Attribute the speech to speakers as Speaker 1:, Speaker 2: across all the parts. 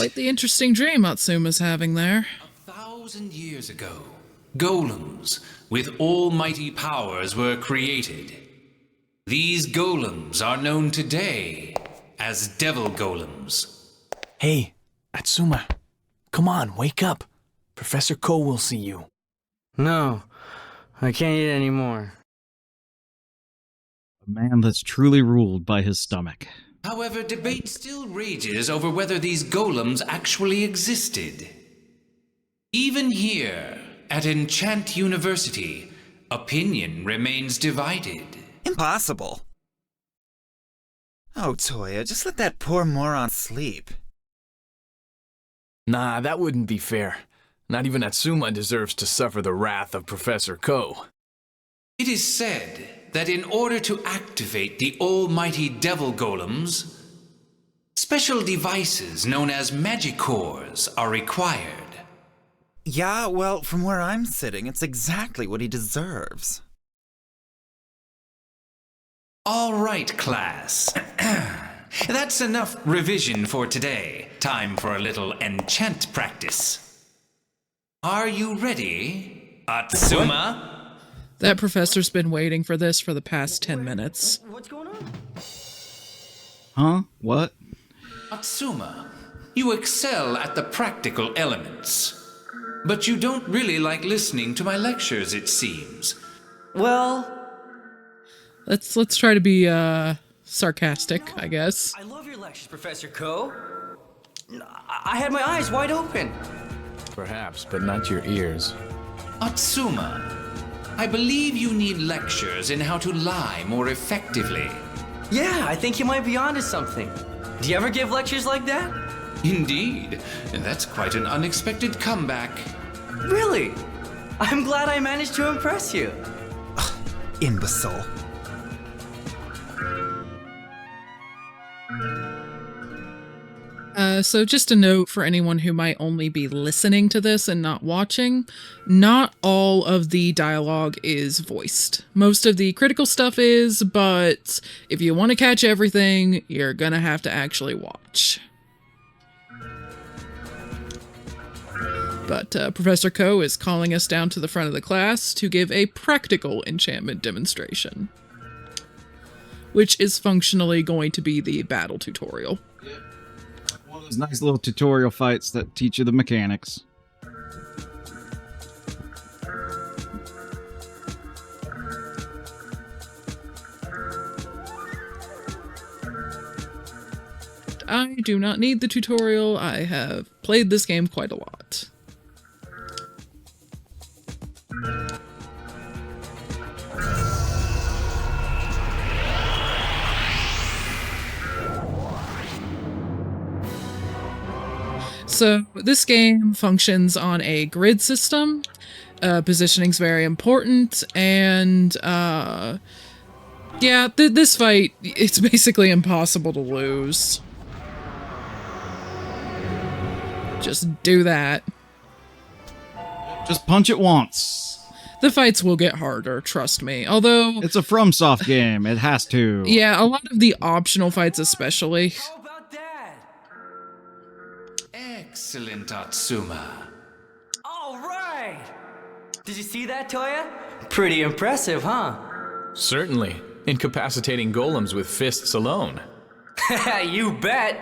Speaker 1: Quite the interesting dream Atsuma's having there.
Speaker 2: 1,000 years ago, golems with almighty powers were created. These golems are known today as devil golems.
Speaker 3: Hey, Atsuma, come on, wake up. Professor Ko will see you.
Speaker 4: No, I can't eat anymore.
Speaker 5: A man that's truly ruled by his stomach.
Speaker 2: However, debate still rages over whether these golems actually existed. Even here, at Enchanted University, opinion remains divided.
Speaker 6: Impossible. Oh, Toya, just let that poor moron sleep.
Speaker 3: Nah, that wouldn't be fair. Not even Atsuma deserves to suffer the wrath of Professor Ko.
Speaker 2: It is said that in order to activate the almighty devil golems, special devices known as magicores are required.
Speaker 6: Yeah, well, from where I'm sitting, it's exactly what he deserves.
Speaker 2: All right, class. That's enough revision for today. Time for a little enchant practice. Are you ready, Atsuma?
Speaker 1: That professor's been waiting for this for the past 10 minutes.
Speaker 4: What's going on?
Speaker 5: Huh? What?
Speaker 2: Atsuma, you excel at the practical elements. But you don't really like listening to my lectures, it seems.
Speaker 4: Well,
Speaker 1: Let's try to be sarcastic, I guess.
Speaker 4: I love your lectures, Professor Ko. I had my eyes wide open.
Speaker 3: Perhaps, but not your ears.
Speaker 2: Atsuma, I believe you need lectures in how to lie more effectively.
Speaker 4: Yeah, I think you might be onto something. Do you ever give lectures like that?
Speaker 2: Indeed, and that's quite an unexpected comeback.
Speaker 4: Really? I'm glad I managed to impress you.
Speaker 6: Imbecile.
Speaker 1: So just a note for anyone who might only be listening to this and not watching, not all of the dialogue is voiced. Most of the critical stuff is, but if you want to catch everything, you're gonna have to actually watch. But Professor Ko is calling us down to the front of the class to give a practical enchantment demonstration, which is functionally going to be the battle tutorial.
Speaker 5: One of those nice little tutorial fights that teach you the mechanics.
Speaker 1: I do not need the tutorial. I have played this game quite a lot. So this game functions on a grid system. Positioning's very important, and yeah, this fight, it's basically impossible to lose. Just do that.
Speaker 5: Just punch it once.
Speaker 1: The fights will get harder, trust me. Although...
Speaker 5: It's a FromSoft game. It has to.
Speaker 1: Yeah, a lot of the optional fights especially.
Speaker 4: How about that?
Speaker 2: Excellent, Atsuma.
Speaker 4: All right. Did you see that, Toya? Pretty impressive, huh?
Speaker 3: Certainly. Incapacitating golems with fists alone.
Speaker 4: You bet.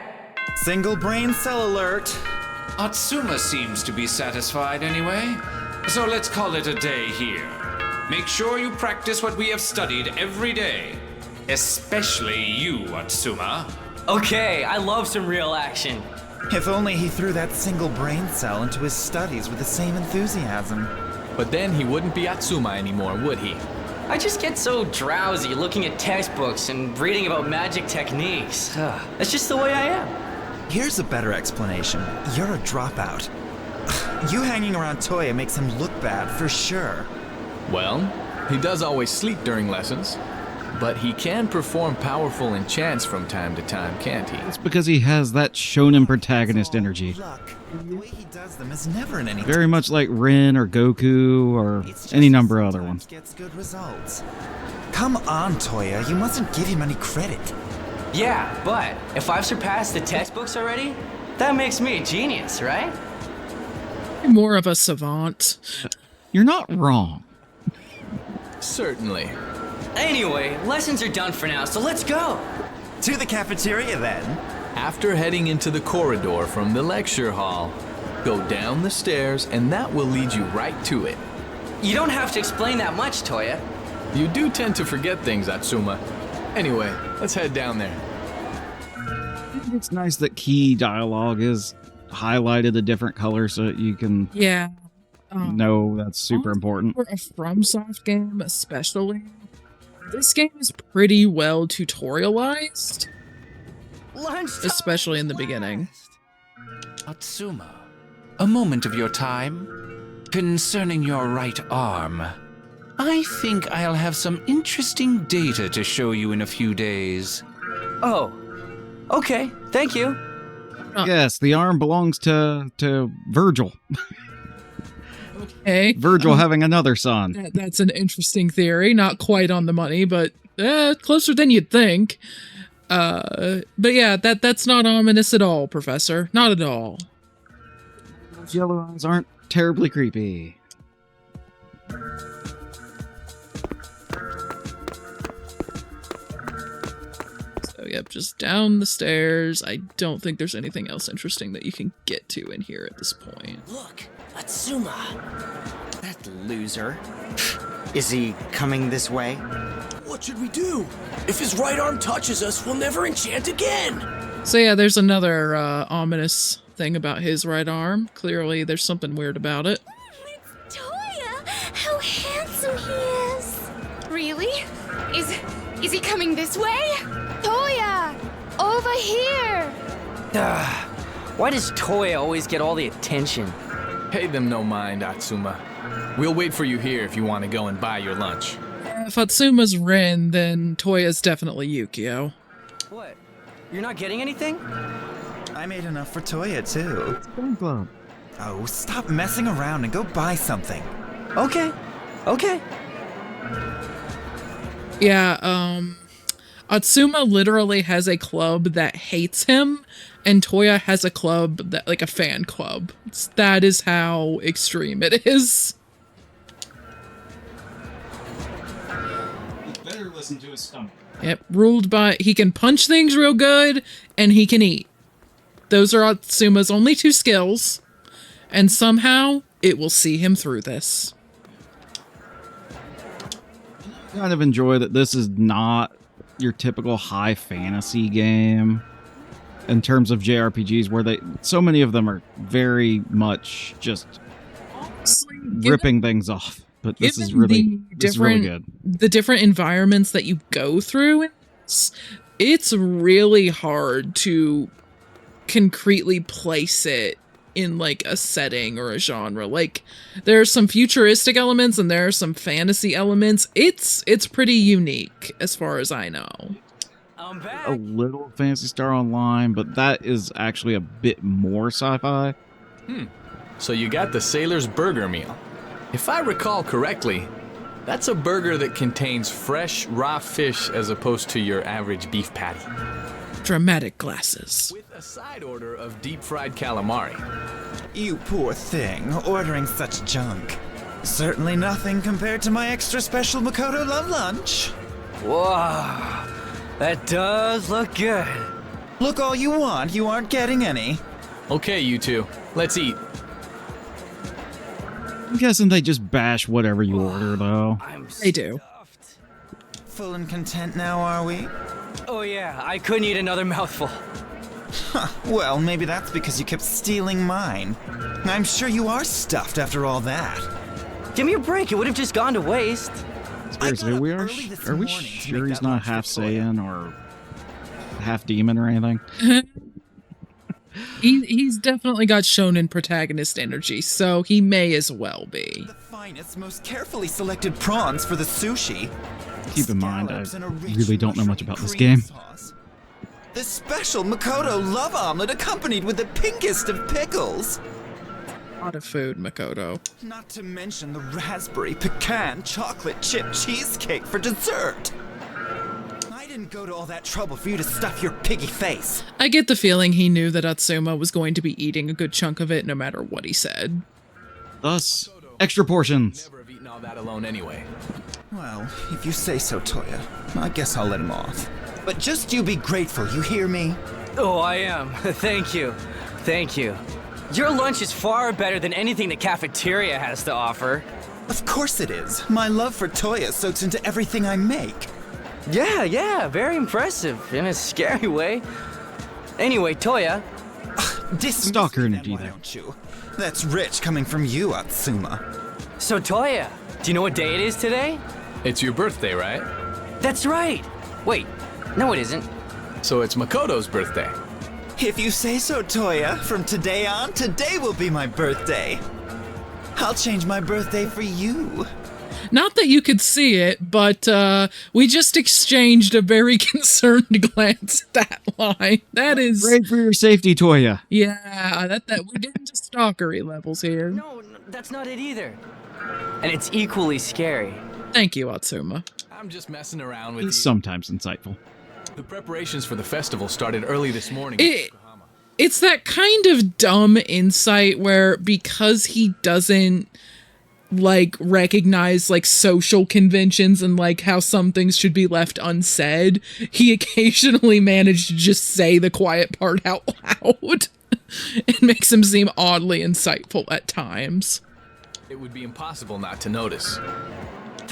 Speaker 6: Single brain cell alert.
Speaker 2: Atsuma seems to be satisfied anyway, so let's call it a day here. Make sure you practice what we have studied every day. Especially you, Atsuma.
Speaker 4: Okay, I love some real action.
Speaker 6: If only he threw that single brain cell into his studies with the same enthusiasm.
Speaker 3: But then he wouldn't be Atsuma anymore, would he?
Speaker 4: I just get so drowsy looking at textbooks and reading about magic techniques. That's just the way I am.
Speaker 6: Here's a better explanation. You're a dropout. You hanging around Toya makes him look bad, for sure.
Speaker 3: Well, he does always sleep during lessons. But he can perform powerful enchants from time to time, can't he?
Speaker 5: It's because he has that shonen protagonist energy.
Speaker 6: Luck. The way he does them is never in any
Speaker 5: Very much like Rin or Goku or any number of other ones.
Speaker 6: Gets good results. Come on, Toya. You mustn't give him any credit.
Speaker 4: Yeah, but if I've surpassed the textbooks already, That makes me a genius, right?
Speaker 1: More of a savant.
Speaker 5: You're not wrong.
Speaker 3: Certainly.
Speaker 4: Anyway, lessons are done for now, so let's go.
Speaker 6: To the cafeteria then.
Speaker 3: After heading into the corridor from the lecture hall, go down the stairs and that will lead you right to it.
Speaker 4: You don't have to explain that much, Toya.
Speaker 3: You do tend to forget things, Atsuma. Anyway, let's head down there.
Speaker 5: It's nice that key dialogue is highlighted a different color so that you can
Speaker 1: Yeah.
Speaker 5: know that's super important.
Speaker 1: For a FromSoft game, especially, this game is pretty well tutorialized, especially in the beginning.
Speaker 2: Atsuma, a moment of your time. Concerning your right arm, I think I'll have some interesting data to show you in a few days.
Speaker 4: Oh, okay, thank you.
Speaker 5: Yes, the arm belongs to Virgil.
Speaker 1: Okay.
Speaker 5: Virgil having another son.
Speaker 1: That's an interesting theory. Not quite on the money, but closer than you'd think. But yeah, that's not ominous at all, Professor. Not at all.
Speaker 5: Those yellow eyes aren't terribly creepy.
Speaker 1: So yep, just down the stairs. I don't think there's anything else interesting that you can get to in here at this point.
Speaker 7: Look, Atsuma. That loser. Is he coming this way?
Speaker 8: What should we do? If his right arm touches us, we'll never enchant again.
Speaker 1: So yeah, there's another ominous thing about his right arm. Clearly, there's something weird about it.
Speaker 9: It's Toya! How handsome he is! Really? Is he coming this way? Toya! Over here!
Speaker 4: Why does Toya always get all the attention?
Speaker 3: Pay them no mind, Atsuma. We'll wait for you here if you want to go and buy your lunch.
Speaker 1: If Atsuma's Rin, then Toya's definitely Yukio.
Speaker 4: What? You're not getting anything?
Speaker 6: I made enough for Toya, too.
Speaker 5: Film club.
Speaker 6: Oh, stop messing around and go buy something.
Speaker 4: Okay.
Speaker 1: Yeah, Atsuma literally has a club that hates him, and Toya has a club that, like a fan club. That is how extreme it is.
Speaker 5: You better listen to his stomach.
Speaker 1: Yep, ruled by, he can punch things real good, and he can eat. Those are Atsuma's only two skills, and somehow it will see him through this.
Speaker 5: I kind of enjoy that this is not your typical high fantasy game in terms of JRPGs, where so many of them are very much just ripping things off. But this is really good.
Speaker 1: The different environments that you go through, it's really hard to concretely place it in like a setting or a genre. Like, there are some futuristic elements and there are some fantasy elements. It's pretty unique as far as I know.
Speaker 4: I'm back.
Speaker 5: A little Phantasy Star Online, but that is actually a bit more sci-fi.
Speaker 3: So you got the Sailor's Burger meal. If I recall correctly, that's a burger that contains fresh, raw fish as opposed to your average beef patty.
Speaker 1: Dramatic glasses.
Speaker 3: With a side order of deep-fried calamari.
Speaker 6: You poor thing, ordering such junk. Certainly nothing compared to my extra special Makoto Love Lunch.
Speaker 4: Whoa, that does look good.
Speaker 6: Look all you want, you aren't getting any.
Speaker 3: Okay, you two, let's eat.
Speaker 5: I'm guessing they just bash whatever you order, though.
Speaker 1: They do.
Speaker 4: Stuffed.
Speaker 6: Full and content now, are we?
Speaker 4: Oh yeah, I couldn't eat another mouthful.
Speaker 6: Well, maybe that's because you kept stealing mine. I'm sure you are stuffed after all that.
Speaker 3: Give me a break, it would have just gone to waste.
Speaker 5: Seriously, are we
Speaker 6: morning to
Speaker 5: sure
Speaker 6: make
Speaker 5: he's
Speaker 6: that
Speaker 5: not
Speaker 6: lunch for
Speaker 5: half
Speaker 6: Toya.
Speaker 5: Saiyan or half demon or anything?
Speaker 1: He's definitely got shonen protagonist energy, so he may as well be.
Speaker 6: The finest, most carefully selected prawns for the sushi.
Speaker 5: Keep in mind, I
Speaker 6: Scallops and a rich
Speaker 5: really don't know much
Speaker 6: mushroomy
Speaker 5: about this
Speaker 6: cream
Speaker 5: game.
Speaker 6: sauce. The special Makoto love omelet accompanied with the pinkest of pickles.
Speaker 1: A lot of food, Makoto.
Speaker 6: Not to mention the raspberry pecan chocolate chip cheesecake for dessert. I'd didn't go to all that trouble for you to stuff your piggy face.
Speaker 1: I get the feeling he knew that Atsuma was going to be eating a good chunk of it no matter what he said.
Speaker 5: Thus, extra portions.
Speaker 3: Never have eaten all that alone anyway.
Speaker 6: Well, if you say so, Toya, I guess I'll let him off. But just you be grateful, you hear me?
Speaker 4: Oh, I am. Thank you. Thank you. Your lunch is far better than anything the cafeteria has to offer.
Speaker 6: Of course it is. My love for Toya soaks into everything I make.
Speaker 4: Yeah, very impressive in a scary way. Anyway, Toya.
Speaker 5: Stalker energy there.
Speaker 6: Don't you? That's rich coming from you, Atsuma.
Speaker 4: So, Toya, do you know what day it is today?
Speaker 3: It's your birthday, right?
Speaker 4: That's right. Wait, no, it isn't.
Speaker 3: So it's Makoto's birthday.
Speaker 6: If you say so, Toya, from today on, today will be my birthday. I'll change my birthday for you.
Speaker 1: Not that you could see it, but we just exchanged a very concerned glance at that line. That is
Speaker 5: Great for your safety, Toya.
Speaker 1: Yeah, that we're getting to stalkery levels here.
Speaker 4: No, that's not it either. And it's equally scary.
Speaker 1: Thank you, Atsuma.
Speaker 3: I'm just messing around with you.
Speaker 5: It's sometimes insightful.
Speaker 3: The preparations for the festival started early this morning.
Speaker 1: It's that kind of dumb insight where because he doesn't like recognize like social conventions and like how some things should be left unsaid, he occasionally managed to just say the quiet part out loud. It makes him seem oddly insightful at times.
Speaker 3: It would be impossible not to notice.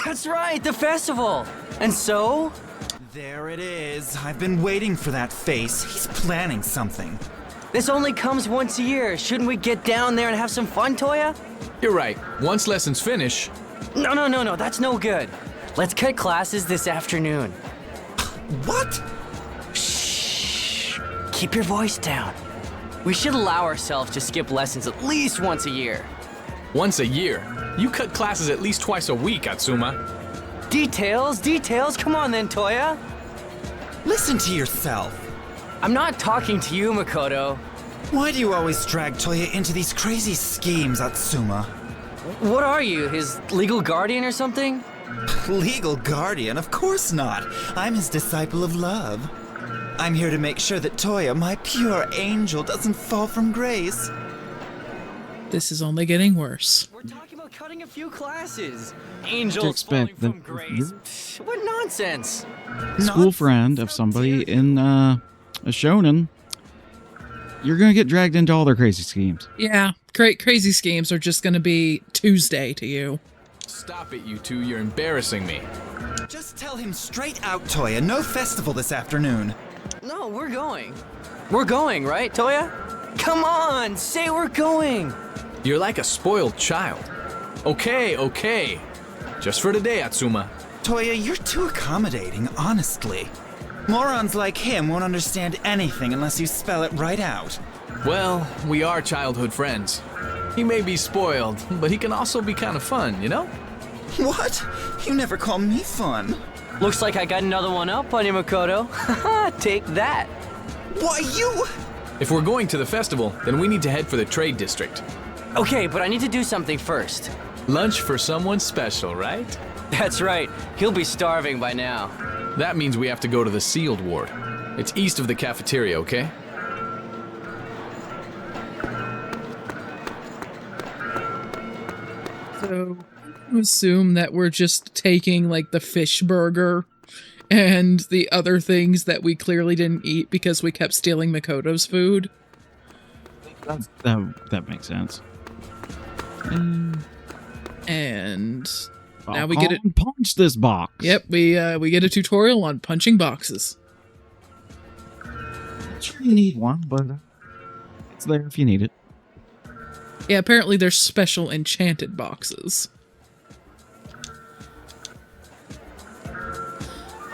Speaker 4: That's right, the festival. And so?
Speaker 6: There it is. I've been waiting for that face. He's planning something.
Speaker 4: This only comes once a year. Shouldn't we get down there and have some fun, Toya?
Speaker 3: You're right. Once lessons finish...
Speaker 4: No, that's no good. Let's cut classes this afternoon.
Speaker 6: What?
Speaker 4: Shh. Keep your voice down. We should allow ourselves to skip lessons at least once a year.
Speaker 3: Once a year? You cut classes at least twice a week, Atsuma.
Speaker 4: Details. Come on then, Toya.
Speaker 6: Listen to yourself.
Speaker 4: I'm not talking to you, Makoto.
Speaker 6: Why do you always drag Toya into these crazy schemes, Atsuma?
Speaker 4: What are you, his legal guardian or something?
Speaker 6: Legal guardian? Of course not. I'm his disciple of love. I'm here to make sure that Toya, my pure angel, doesn't fall from grace.
Speaker 1: This is only getting worse.
Speaker 4: We're talking about cutting a few classes. Angels falling from grace. What nonsense.
Speaker 5: School friend of somebody in a shonen, you're gonna get dragged into all their crazy schemes.
Speaker 1: Yeah, crazy schemes are just gonna be Tuesday to you.
Speaker 3: Stop it, you two. You're embarrassing me.
Speaker 6: Just tell him straight out, Toya. No festival this afternoon.
Speaker 4: No, we're going. We're going, right, Toya? Come on, say we're going.
Speaker 3: You're like a spoiled child. Okay. Just for today, Atsuma.
Speaker 6: Toya, you're too accommodating, honestly. Morons like him won't understand anything unless you spell it right out.
Speaker 3: Well, we are childhood friends. He may be spoiled, but he can also be kind of fun, you know?
Speaker 6: What? You never call me fun.
Speaker 4: Looks like I got another one up on you, Makoto. Take that.
Speaker 6: Why, you...
Speaker 3: If we're going to the festival, then we need to head for the trade district.
Speaker 4: Okay, but I need to do something first.
Speaker 3: Lunch for someone special, right?
Speaker 4: That's right. He'll be starving by now.
Speaker 3: That means we have to go to the sealed ward. It's east of the cafeteria, okay?
Speaker 1: So, I assume that we're just taking like the fish burger and the other things that we clearly didn't eat because we kept stealing Makoto's food.
Speaker 5: That makes sense.
Speaker 1: And now
Speaker 5: I'll
Speaker 1: we get it.
Speaker 5: Punch this box.
Speaker 1: Yep, we get a tutorial on punching boxes.
Speaker 5: I'm sure you need one, but it's there if you need it.
Speaker 1: Yeah, apparently there's special enchanted boxes.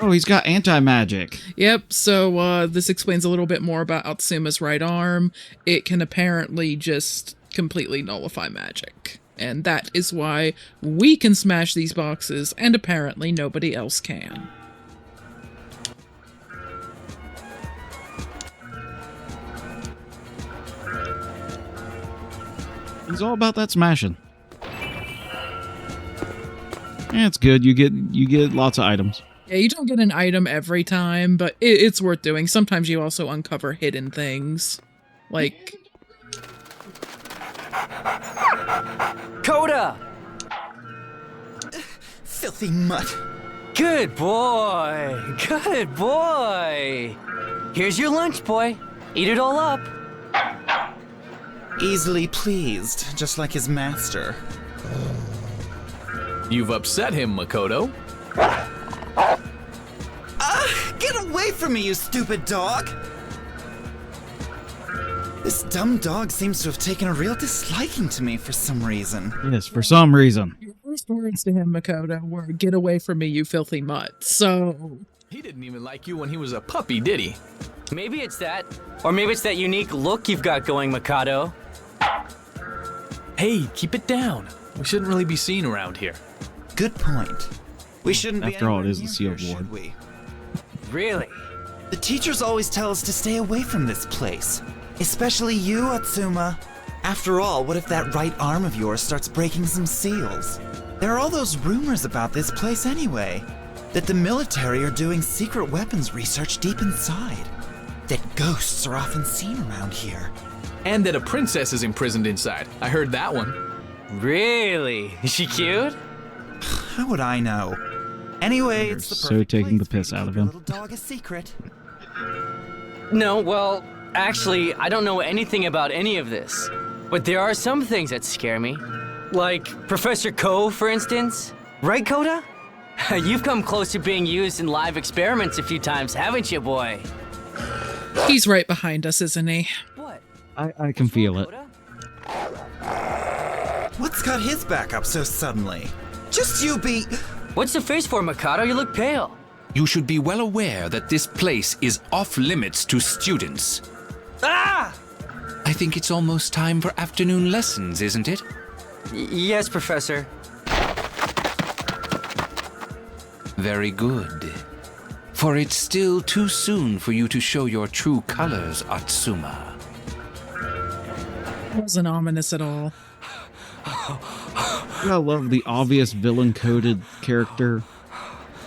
Speaker 5: Oh, he's got anti-magic.
Speaker 1: Yep, so this explains a little bit more about Atsuma's right arm. It can apparently just completely nullify magic. And that is why we can smash these boxes, and apparently nobody else can.
Speaker 5: He's all about that smashing. Yeah, it's good. You get lots of items.
Speaker 1: Yeah, you don't get an item every time, but it's worth doing. Sometimes you also uncover hidden things. Like...
Speaker 4: Coda!
Speaker 6: Filthy mutt.
Speaker 4: Good boy! Good boy! Here's your lunch, boy. Eat it all up.
Speaker 6: Easily pleased, just like his master.
Speaker 3: You've upset him, Makoto.
Speaker 6: Get away from me, you stupid dog! This dumb dog seems to have taken a real disliking to me for some reason.
Speaker 5: Yes, for some reason.
Speaker 1: Your first words to him, Makoto, were, "Get away from me, you filthy mutt." So...
Speaker 3: He didn't even like you when he was a puppy, did he?
Speaker 4: Maybe it's that. Or maybe it's that unique look you've got going, Mikado.
Speaker 3: Hey, keep it down. We shouldn't really be seen around here.
Speaker 6: Good point. We shouldn't be
Speaker 5: After all, it
Speaker 6: anywhere
Speaker 5: is the
Speaker 6: near
Speaker 5: sealed
Speaker 6: here,
Speaker 5: ward.
Speaker 6: should we?
Speaker 4: Really?
Speaker 6: The teachers always tell us to stay away from this place. Especially you, Atsuma. After all, what if that right arm of yours starts breaking some seals? There are all those rumors about this place anyway. That the military are doing secret weapons research deep inside. That ghosts are often seen around here.
Speaker 3: And that a princess is imprisoned inside. I heard that one.
Speaker 4: Really? Is she cute?
Speaker 6: How would I know? Anyway,
Speaker 5: You're
Speaker 6: it's the
Speaker 5: so
Speaker 6: perfect
Speaker 5: taking the
Speaker 6: place
Speaker 5: piss
Speaker 6: for you to
Speaker 5: out of
Speaker 6: keep your
Speaker 5: him.
Speaker 6: little dog a secret.
Speaker 4: No, well, actually, I don't know anything about any of this. But there are some things that scare me. Like Professor Ko, for instance. Right, Koda? You've come close to being used in live experiments a few times, haven't you, boy?
Speaker 1: He's right behind us, isn't he?
Speaker 4: What?
Speaker 5: I can feel it.
Speaker 4: Koda?
Speaker 6: What's got his back up so suddenly? Just you be...
Speaker 4: What's the face for, Mikado? You look pale.
Speaker 2: You should be well aware that this place is off limits to students.
Speaker 4: Ah!
Speaker 2: I think it's almost time for afternoon lessons, isn't it?
Speaker 4: Yes, Professor.
Speaker 2: Very good. For it's still too soon for you to show your true colors, Atsuma.
Speaker 1: Wasn't ominous at all.
Speaker 5: I love the obvious villain-coded character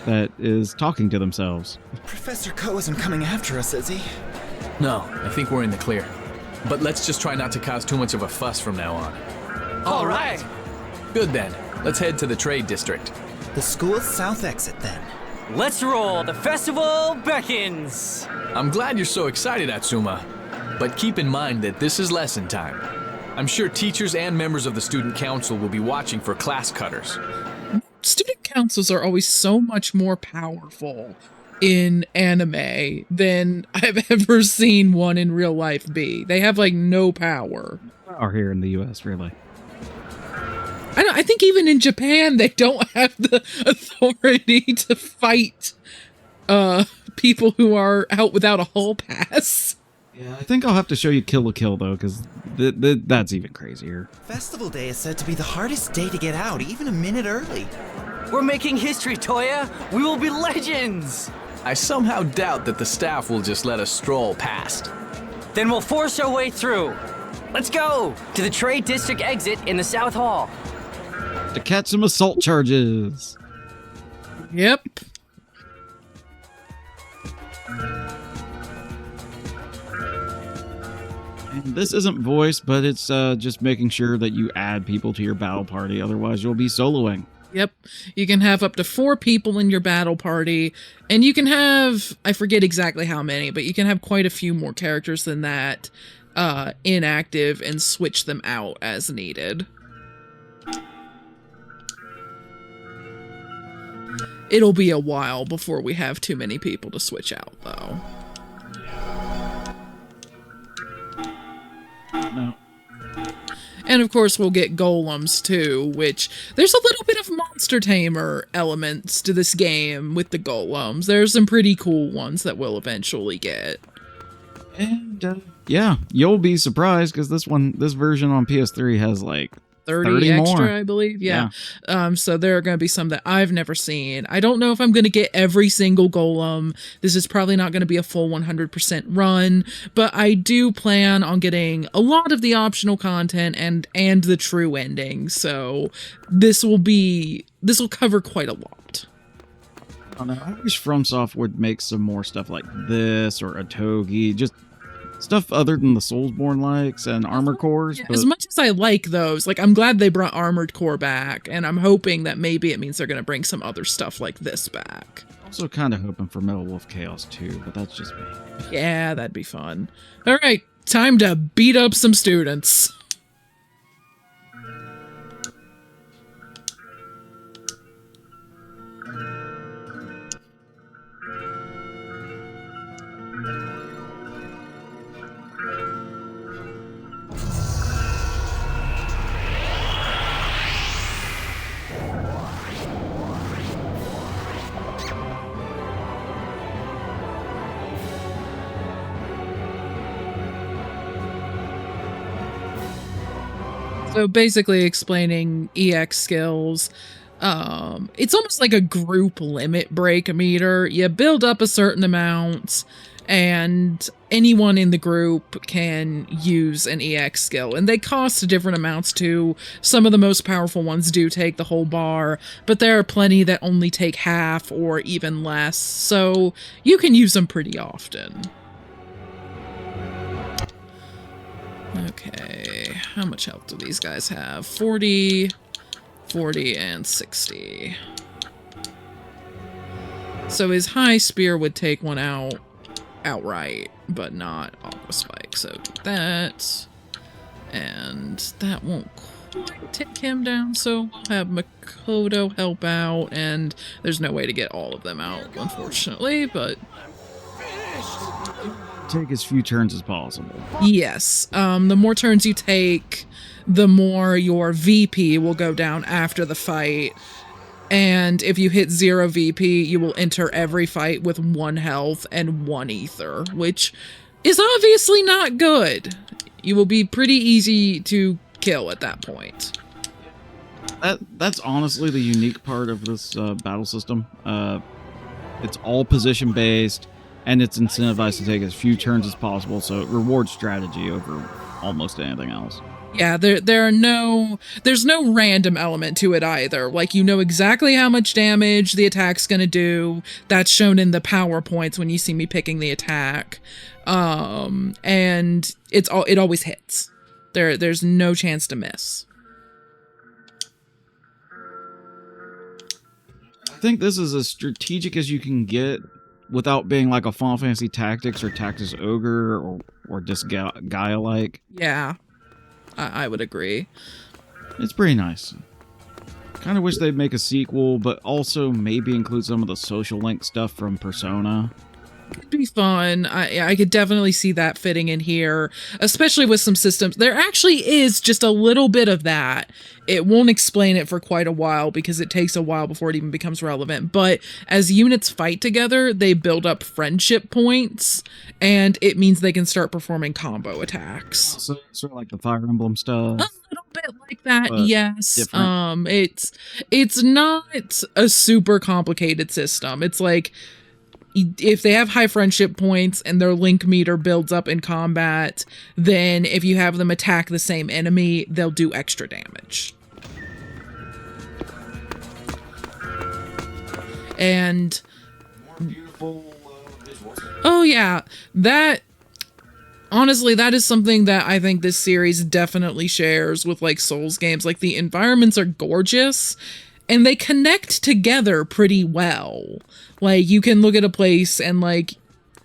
Speaker 5: that is talking to themselves.
Speaker 6: Professor Ko isn't coming after us, is he?
Speaker 3: No, I think we're in the clear. But let's just try not to cause too much of a fuss from now on.
Speaker 4: All right.
Speaker 3: Good then. Let's head to the trade district.
Speaker 6: The school's south exit, then.
Speaker 4: Let's roll. The festival beckons.
Speaker 3: I'm glad you're so excited, Atsuma. But keep in mind that this is lesson time. I'm sure teachers and members of the student council will be watching for class cutters.
Speaker 1: Student councils are always so much more powerful in anime than I've ever seen one in real life be. They have like no power.
Speaker 5: Or here in the US, really.
Speaker 1: I think even in Japan they don't have the authority to fight people who are out without a hall pass.
Speaker 5: Yeah, I think I'll have to show you Kill la Kill, though, because that's even crazier.
Speaker 6: Festival Day is said to be the hardest day to get out, even a minute early.
Speaker 4: We're making history, Toya. We will be legends.
Speaker 3: I somehow doubt that the staff will just let us stroll past.
Speaker 4: Then we'll force our way through. Let's go to the trade district exit in the South Hall.
Speaker 5: To catch some assault charges.
Speaker 1: Yep.
Speaker 5: And this isn't voice, but it's just making sure that you add people to your battle party, otherwise you'll be soloing.
Speaker 1: Yep. You can have up to 4 people in your battle party, and you can have, I forget exactly how many, but you can have quite a few more characters than that inactive and switch them out as needed. It'll be a while before we have too many people to switch out, though.
Speaker 5: No.
Speaker 1: And of course we'll get golems too, which there's a little bit of monster tamer elements to this game with the golems. There's some pretty cool ones that we'll eventually get.
Speaker 5: And yeah, you'll be surprised because this version on PS3 has like 30
Speaker 1: extra,
Speaker 5: more.
Speaker 1: I believe. Yeah. So there are going to be some that I've never seen. I don't know if I'm going to get every single golem. This is probably not going to be a full 100% run, but I do plan on getting a lot of the optional content and the true ending. So this will cover quite a lot.
Speaker 5: don't know. I wish FromSoft would make some more stuff like this or Otogi, just stuff other than the Soulsborne likes and Armored Cores.
Speaker 1: As much as I like those, like I'm glad they brought Armored Core back, and I'm hoping that maybe it means they're going to bring some other stuff like this back.
Speaker 5: Also kind of hoping for Metal Wolf Chaos too, but that's just me.
Speaker 1: Yeah, that'd be fun. All right, time to beat up some students. So basically explaining EX skills, it's almost like a group limit break meter. You build up a certain amount, and anyone in the group can use an EX skill. And they cost different amounts too. Some of the most powerful ones do take the whole bar, but there are plenty that only take half or even less, so you can use them pretty often. Okay, how much health do these guys have? 40, 40, and 60. So his high spear would take one out outright, but not Aqua Spike. So do that. And that won't quite take him down, so we'll have Makoto help out, and there's no way to get all of them out, unfortunately, but
Speaker 5: take as few turns as possible.
Speaker 1: yes, the more turns you take, the more your VP will go down after the fight. And if you hit 0 VP, you will enter every fight with 1 health and 1 ether, which is obviously not good. You will be pretty easy to kill at that point.
Speaker 5: That's honestly the unique part of this battle system. It's all position based, and it's incentivized to take as few turns as possible, so it rewards strategy over almost anything else.
Speaker 1: Yeah, there's no random element to it either. Like, you know exactly how much damage the attack's gonna do. That's shown in the PowerPoints when you see me picking the attack. And it always hits. There's no chance to miss.
Speaker 5: I think this is as strategic as you can get without being like a Final Fantasy Tactics or Tactics Ogre or just Gaia-like.
Speaker 1: Yeah, I would agree.
Speaker 5: It's pretty nice. Kind of wish they'd make a sequel, but also maybe include some of the social link stuff from Persona.
Speaker 1: Could be fun. I could definitely see that fitting in here, especially with some systems. There actually is just a little bit of that. It won't explain it for quite a while because it takes a while before it even becomes relevant. But as units fight together, they build up friendship points, and it means they can start performing combo attacks.
Speaker 5: So sort of like the Fire Emblem stuff.
Speaker 1: A little bit like that, yes.
Speaker 5: Different.
Speaker 1: It's not a super complicated system. It's like, if they have high friendship points and their link meter builds up in combat, then if you have them attack the same enemy, they'll do extra damage. And oh yeah, honestly, that is something that I think this series definitely shares with like Souls games. Like, the environments are gorgeous and they connect together pretty well. Like, you can look at a place and, like,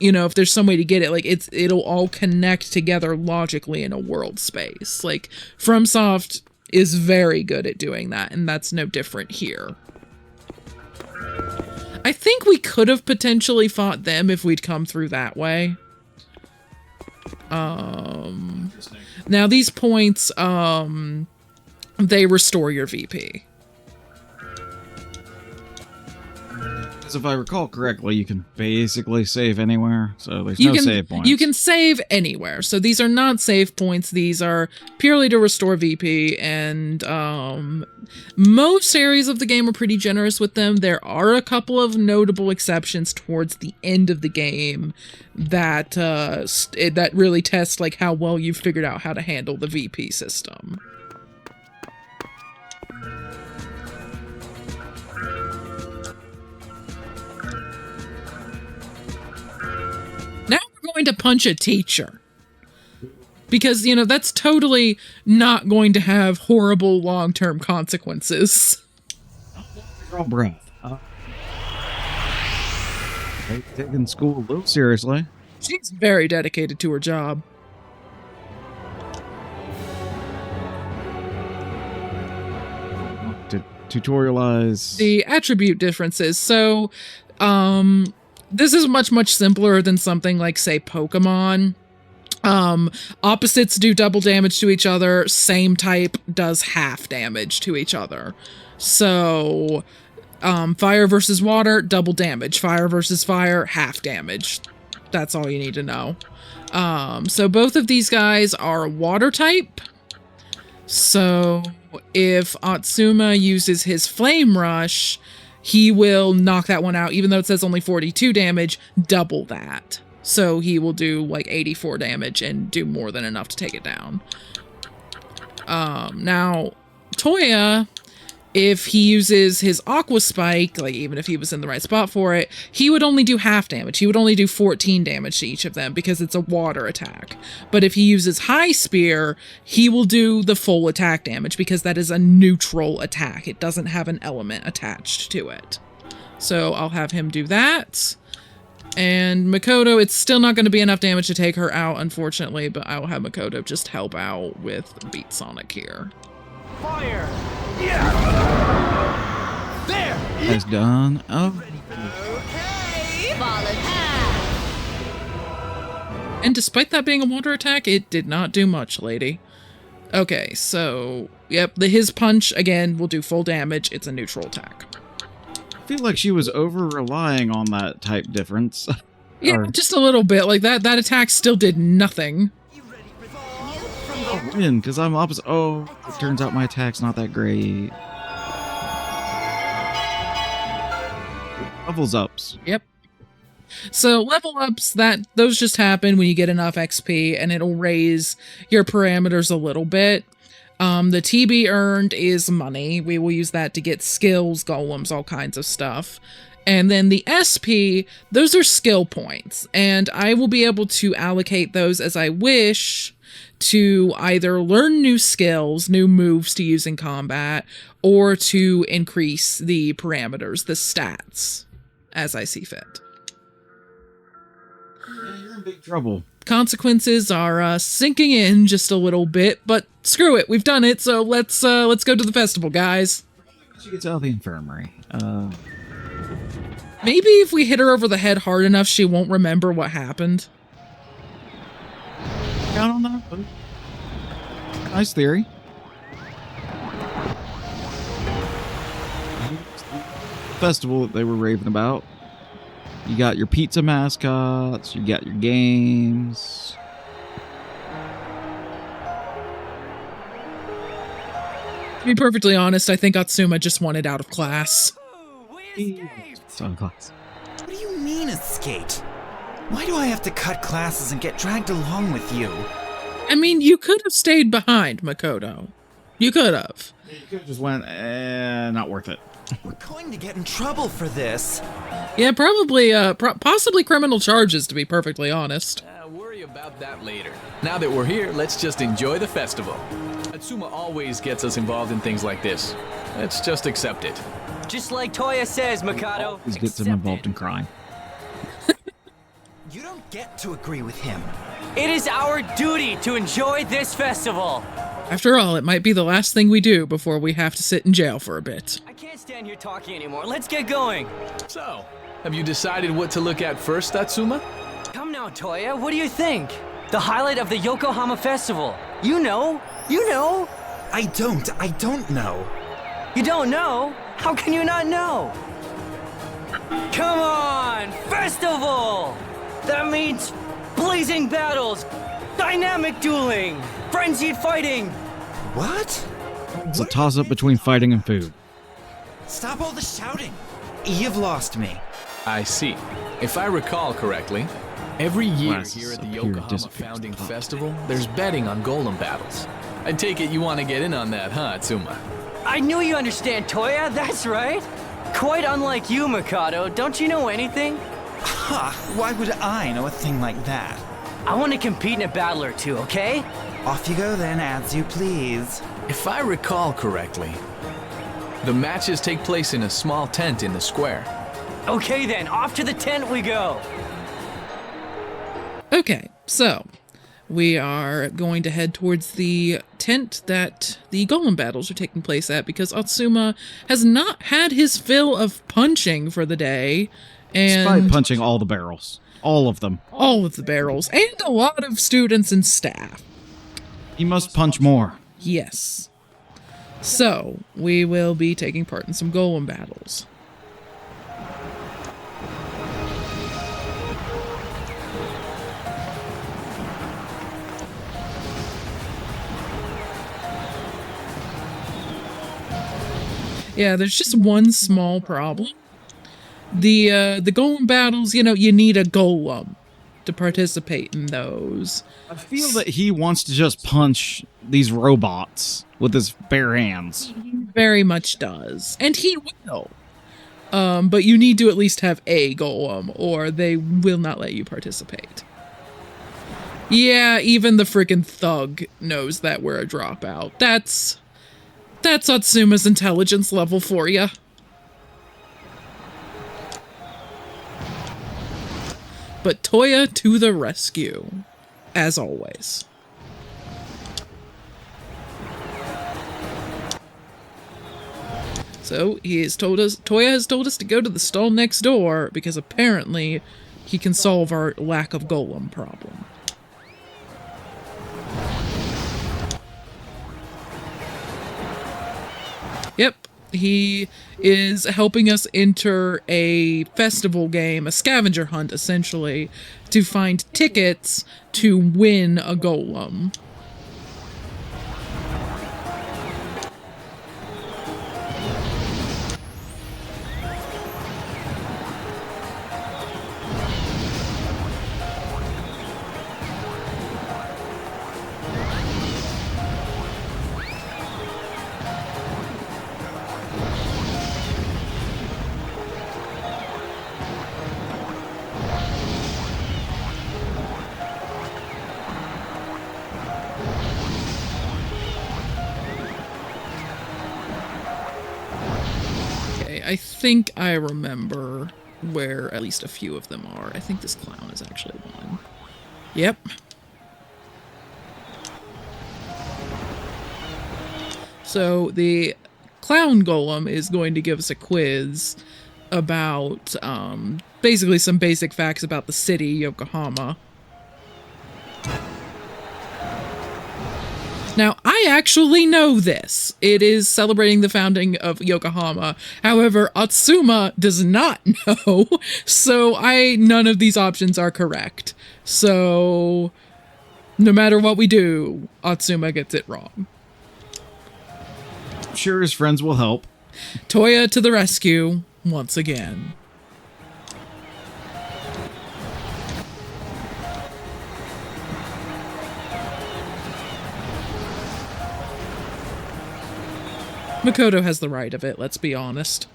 Speaker 1: you know, if there's some way to get it, like, it'll all connect together logically in a world space. Like, FromSoft is very good at doing that, and that's no different here. I think we could have potentially fought them if we'd come through that way. Now these points, they restore your VP.
Speaker 5: If I recall correctly, you can basically save anywhere, so there's no save points.
Speaker 1: You can save anywhere, so these are not save points. These are purely to restore VP, and most areas of the game are pretty generous with them. There are a couple of notable exceptions towards the end of the game that that really test like how well you've figured out how to handle the VP system. going to punch a teacher. Because, you know, that's totally not going to have horrible long-term consequences.
Speaker 5: Girl breath. Taking school a little seriously.
Speaker 1: She's very dedicated to her job.
Speaker 5: To tutorialize
Speaker 1: The attribute differences. So, this is much simpler than something like, say, Pokemon. Opposites do double damage to each other. Same type does half damage to each other. So, fire versus water, double damage. Fire versus fire, half damage. That's all you need to know. So both of these guys are water type. So if Atsuma uses his Flame Rush, he will knock that one out. Even though it says only 42 damage, double that. So he will do like 84 damage and do more than enough to take it down. Now, Toya, if he uses his Aqua Spike, like even if he was in the right spot for it, he would only do half damage. He would only do 14 damage to each of them because it's a water attack. But if he uses High Spear, he will do the full attack damage because that is a neutral attack. It doesn't have an element attached to it. So I'll have him do that. And Makoto, it's still not going to be enough damage to take her out, unfortunately, but I will have Makoto just help out with Beat Sonic here.
Speaker 8: Fire! Yeah! There!
Speaker 5: is done. Oh.
Speaker 9: Okay. Follow path.
Speaker 1: And despite that being a water attack, it did not do much, lady. Okay, so, yep, his punch, again, will do full damage. It's a neutral attack.
Speaker 5: I feel like she was over-relying on that type difference.
Speaker 1: Yeah, just a little bit. Like, that attack still did nothing.
Speaker 5: Win, because I'm opposite. Oh, it turns out my attack's not that great. Levels ups.
Speaker 1: Yep. So level ups, those just happen when you get enough XP, and it'll raise your parameters a little bit. The TB earned is money. We will use that to get skills, golems, all kinds of stuff. And then the SP, those are skill points, and I will be able to allocate those as I wish to either learn new skills, new moves to use in combat, or to increase the parameters, the stats, as I see fit.
Speaker 5: Yeah, you're in big trouble.
Speaker 1: Consequences are sinking in just a little bit, but screw it, we've done it, so let's go to the festival, guys.
Speaker 5: She gets out of the infirmary.
Speaker 1: Maybe if we hit her over the head hard enough, she won't remember what happened.
Speaker 5: I don't know. Nice theory. Festival that they were raving about. You got your pizza mascots, you got your games.
Speaker 1: To be perfectly honest, I think Atsuma just wanted out of class.
Speaker 5: Sunglasses.
Speaker 6: What do you mean escaped? Why do I have to cut classes and get dragged along with you?
Speaker 1: I mean, you could have stayed behind, Makoto. You could have.
Speaker 5: You could have just went, not worth it.
Speaker 6: We're going to get in trouble for this.
Speaker 1: Yeah, probably, possibly criminal charges, to be perfectly honest.
Speaker 3: Worry about that later. Now that we're here, let's just enjoy the festival. Atsuma always gets us involved in things like this. Let's just accept it.
Speaker 4: Just like Toya says, Mikado.
Speaker 5: Always gets them involved in crime.
Speaker 6: You don't get to agree with him.
Speaker 4: It is our duty to enjoy this festival.
Speaker 1: After all, it might be the last thing we do before we have to sit in jail for a bit.
Speaker 4: I can't stand here talking anymore. Let's get going.
Speaker 3: So, have you decided what to look at first, Atsuma?
Speaker 4: Come now, Toya. What do you think? The highlight of the Yokohama Festival. You know.
Speaker 6: I don't know.
Speaker 4: You don't know? How can you not know? Come on! Festival! That means blazing battles, dynamic dueling, frenzied fighting.
Speaker 6: What?
Speaker 5: It's a toss-up between fighting and food.
Speaker 6: Stop all the shouting. You've lost me.
Speaker 3: I see. If I recall correctly, every year
Speaker 5: Glasses
Speaker 3: here at the
Speaker 5: appear
Speaker 3: Yokohama
Speaker 5: disappear.
Speaker 3: Founding Festival, there's betting on golem battles. I take it you want to get in on that, huh, Atsuma?
Speaker 4: I knew you understand, Toya. That's right. Quite unlike you, Mikado. Don't you know anything?
Speaker 6: Ha! Why would I know a thing like that?
Speaker 4: I want to compete in a battle or two, okay?
Speaker 6: Off you go then, as you please.
Speaker 3: If I recall correctly, the matches take place in a small tent in the square.
Speaker 4: Okay then, off to the tent we go.
Speaker 1: Okay, so we are going to head towards the tent that the golem battles are taking place at because Atsuma has not had his fill of punching for the day. And
Speaker 5: Despite punching all the barrels. All of them.
Speaker 1: all of the barrels, and a lot of students and staff.
Speaker 5: He must punch more.
Speaker 1: Yes. So, we will be taking part in some golem battles. Yeah, there's just one small problem. The golem battles, you know, you need a golem to participate in those.
Speaker 5: I feel that he wants to just punch these robots with his bare hands.
Speaker 1: Very much does. And he will. But you need to at least have a golem, or they will not let you participate. Yeah, even the freaking thug knows that we're a dropout. That's Atsuma's intelligence level for you. But Toya to the rescue, as always. So Toya has told us to go to the stall next door because apparently he can solve our lack of golem problem. Yep, he is helping us enter a festival game, a scavenger hunt essentially, to find tickets to win a golem. I think I remember where at least a few of them are. I think this clown is actually one. Yep. So the clown golem is going to give us a quiz about basically some basic facts about the city, Yokohama. Now, I actually know this. It is celebrating the founding of Yokohama. However, Atsuma does not know, so none of these options are correct. So, no matter what we do, Atsuma gets it wrong.
Speaker 5: I'm sure his friends will help.
Speaker 1: Toya to the rescue, once again. Makoto has the right of it, let's be honest.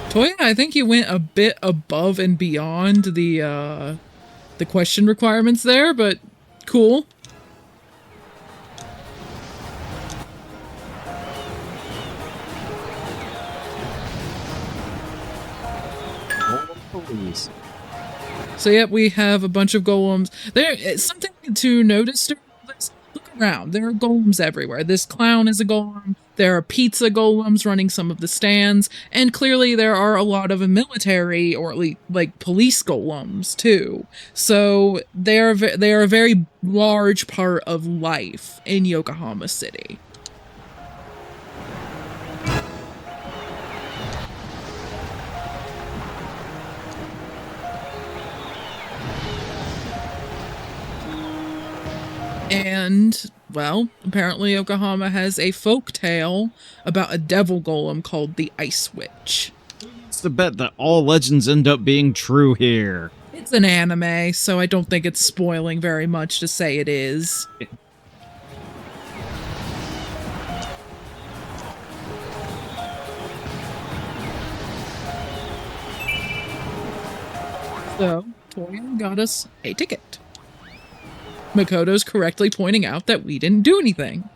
Speaker 1: Toya, I think you went a bit above and beyond the question requirements there, but cool. So yep, we have a bunch of golems. There, something to notice during all this. Look around. There are golems everywhere. This clown is a golem. There are pizza golems running some of the stands, and clearly there are a lot of military or at least like police golems too. So they are a very large part of life in Yokohama City. And, well, apparently Yokohama has a folk tale about a devil golem called the Ice Witch.
Speaker 5: It's the bet that all legends end up being true here.
Speaker 1: It's an anime, so I don't think it's spoiling very much to say it is. So, Toya got us a ticket. Makoto's correctly pointing out that we didn't do anything.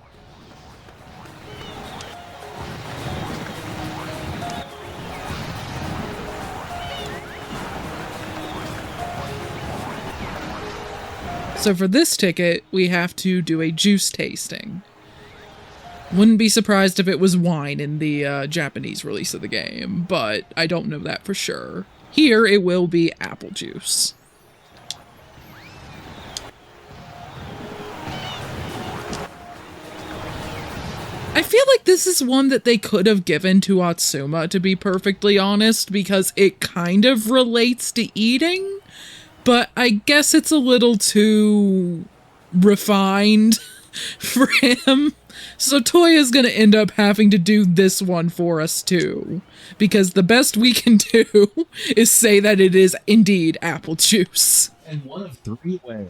Speaker 1: So for this ticket, we have to do a juice tasting. Wouldn't be surprised if it was wine in the Japanese release of the game, but I don't know that for sure. Here, it will be apple juice. I feel like this is one that they could have given to Atsuma, to be perfectly honest, because it kind of relates to eating, but I guess it's a little too refined for him. So Toya's gonna end up having to do this one for us too, because the best we can do is say that it is indeed apple juice.
Speaker 5: And one of 3 ways.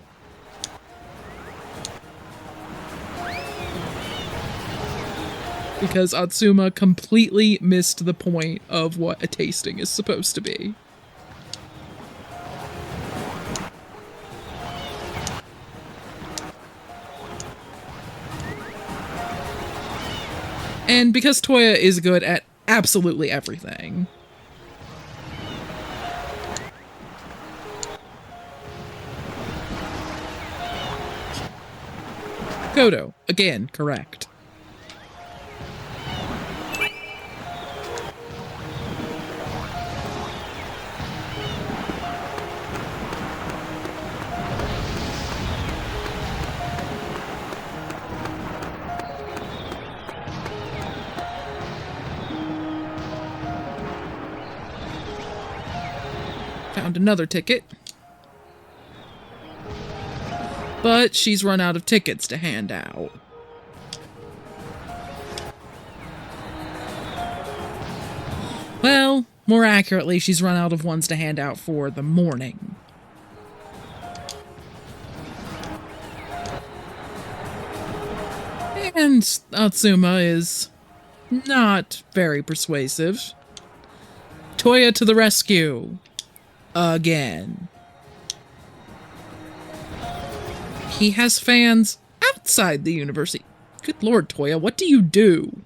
Speaker 1: Because Atsuma completely missed the point of what a tasting is supposed to be. And because Toya is good at absolutely everything. Kodo, again, correct. Found another ticket. But she's run out of tickets to hand out. Well, more accurately, she's run out of ones to hand out for the morning. And Atsuma is not very persuasive. Toya to the rescue. Again. He has fans outside the university. Good lord, Toya, what do you do?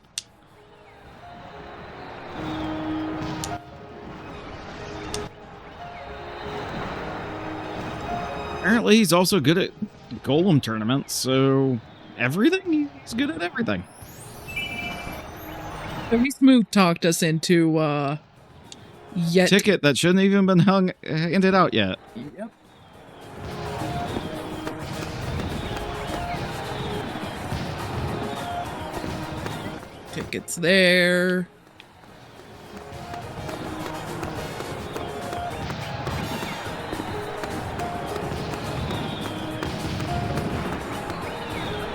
Speaker 5: Apparently he's also good at golem tournaments, so everything? He's good at everything.
Speaker 1: So he smooth talked us into, yet...
Speaker 5: Ticket that shouldn't even been handed out yet.
Speaker 1: Yep. Tickets there.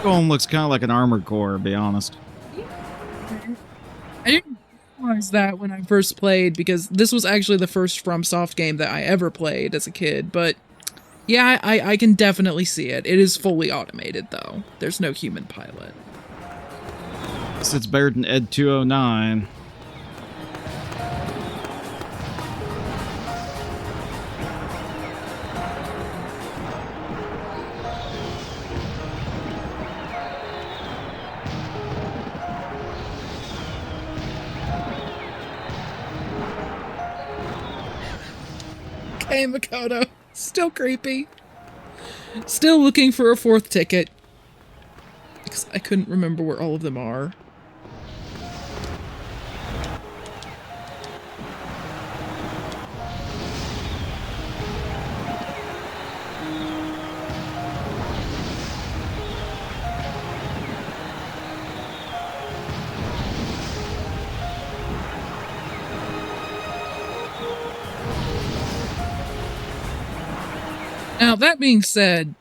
Speaker 5: Golem looks kind of like an armored core, to be honest.
Speaker 1: I didn't realize that when I first played, because this was actually the first FromSoft game that I ever played as a kid, but yeah, I can definitely see it. It is fully automated, though. There's no human pilot.
Speaker 5: It's better than Ed 209.
Speaker 1: Okay, Makoto. Still creepy. Still looking for a 4th ticket. Because I couldn't remember where all of them are. Now, that being said,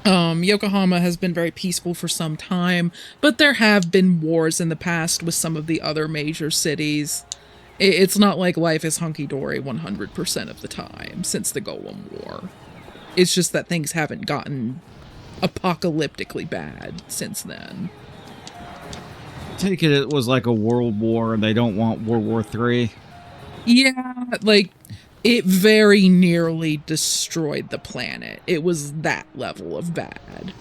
Speaker 1: Yokohama has been very peaceful for some time, but there have been wars in the past with some of the other major cities. It's not like life is hunky-dory 100% of the time since the Golem War. It's just that things haven't gotten apocalyptically bad since then.
Speaker 5: Take it was like a world war and they don't want World War III.
Speaker 1: Yeah, like, it very nearly destroyed the planet. It was that level of bad.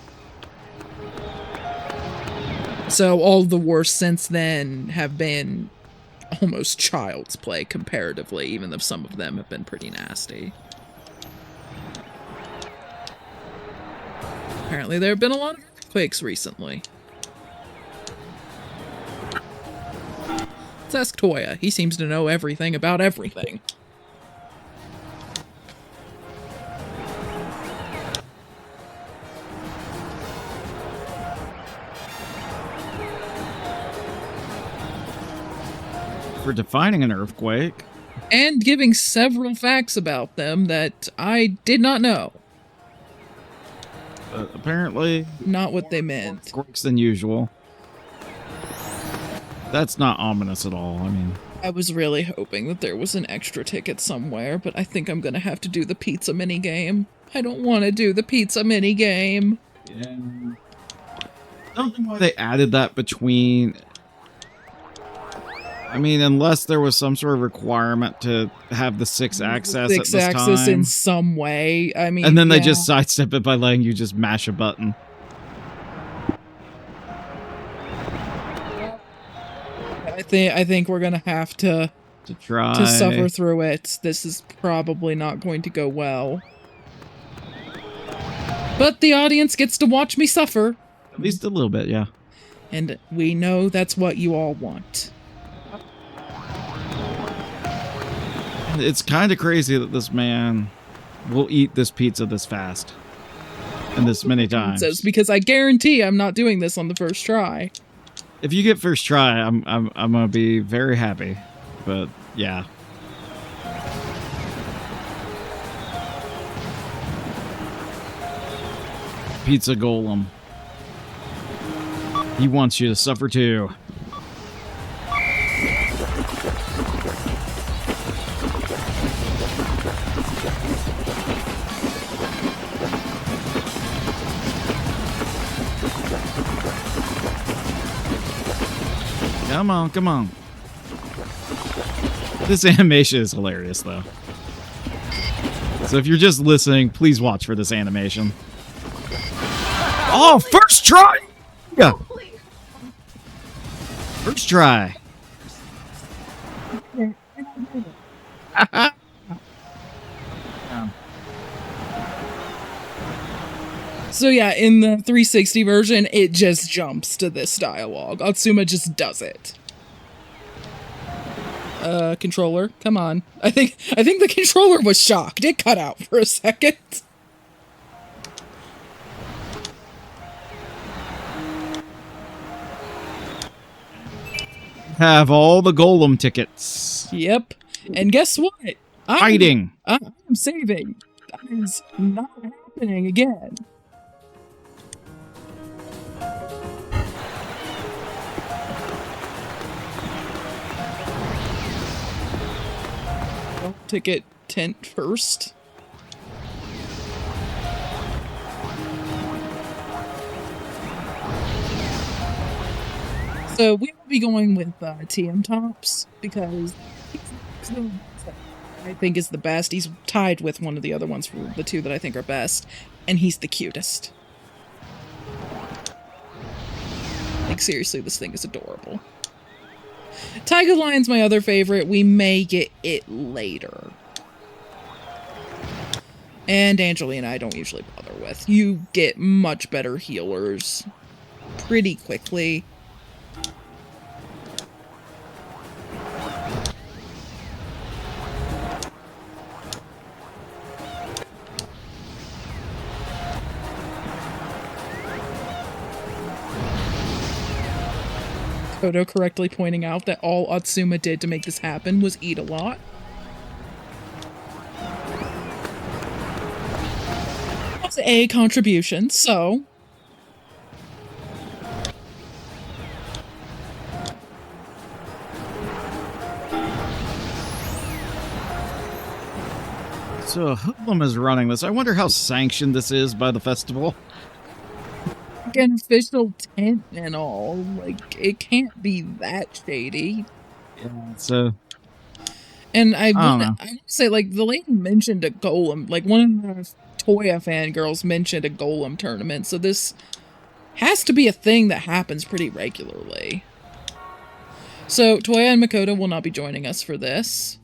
Speaker 1: So all the wars since then have been almost child's play comparatively, even though some of them have been pretty nasty. Apparently there have been a lot of earthquakes recently. Let's ask Toya. He seems to know everything about everything.
Speaker 5: For defining an earthquake.
Speaker 1: And giving several facts about them that I did not know.
Speaker 5: Apparently,
Speaker 1: not what they meant.
Speaker 5: Earthquakes than usual. That's not ominous at all. I mean,
Speaker 1: I was really hoping that there was an extra ticket somewhere, but I think I'm gonna have to do the pizza minigame. I don't want to do the pizza minigame.
Speaker 5: Yeah. I don't know why they added that between. I mean, unless there was some sort of requirement to have the 6-axis at this time.
Speaker 1: 6-axis in some way. I mean,
Speaker 5: and then they just sidestep it by letting you just mash a button.
Speaker 1: I think we're gonna have to
Speaker 5: try
Speaker 1: to suffer through it. This is probably not going to go well. But the audience gets to watch me suffer.
Speaker 5: At least a little bit, yeah.
Speaker 1: And we know that's what you all want.
Speaker 5: It's kind of crazy that this man will eat this pizza this fast and this many times.
Speaker 1: Because I guarantee I'm not doing this on the first try.
Speaker 5: If you get first try, I'm gonna be very happy. But yeah. Pizza Golem. He wants you to suffer too. Come on, come on. This animation is hilarious, though. So if you're just listening, please watch for this animation. Oh, first try! Yeah. First try.
Speaker 1: So yeah, in the 360 version, it just jumps to this dialogue. Atsuma just does it. Controller, come on. I think the controller was shocked. It cut out for a second.
Speaker 5: Have all the golem tickets.
Speaker 1: Yep. And guess what?
Speaker 5: Hiding.
Speaker 1: I'm saving. That is not happening again. Ticket tent first. So we will be going with TM Tops because he's the one that I think is the best. He's tied with one of the other ones for the two that I think are best, and he's the cutest. Like seriously, this thing is adorable. Tiger Lion's my other favorite. We may get it later. And Angelina I don't usually bother with. You get much better healers pretty quickly. Kodo correctly pointing out that all Atsuma did to make this happen was eat a lot. is a contribution, so
Speaker 5: So Hoodlum is running this. I wonder how sanctioned this is by the festival.
Speaker 1: like an official tent and all. Like, it can't be that shady.
Speaker 5: So
Speaker 1: And I
Speaker 5: don't
Speaker 1: want
Speaker 5: know.
Speaker 1: to say, like, the lady mentioned a golem. Like, one of the Toya fangirls mentioned a golem tournament. So this has to be a thing that happens pretty regularly. So Toya and Makoto will not be joining us for this.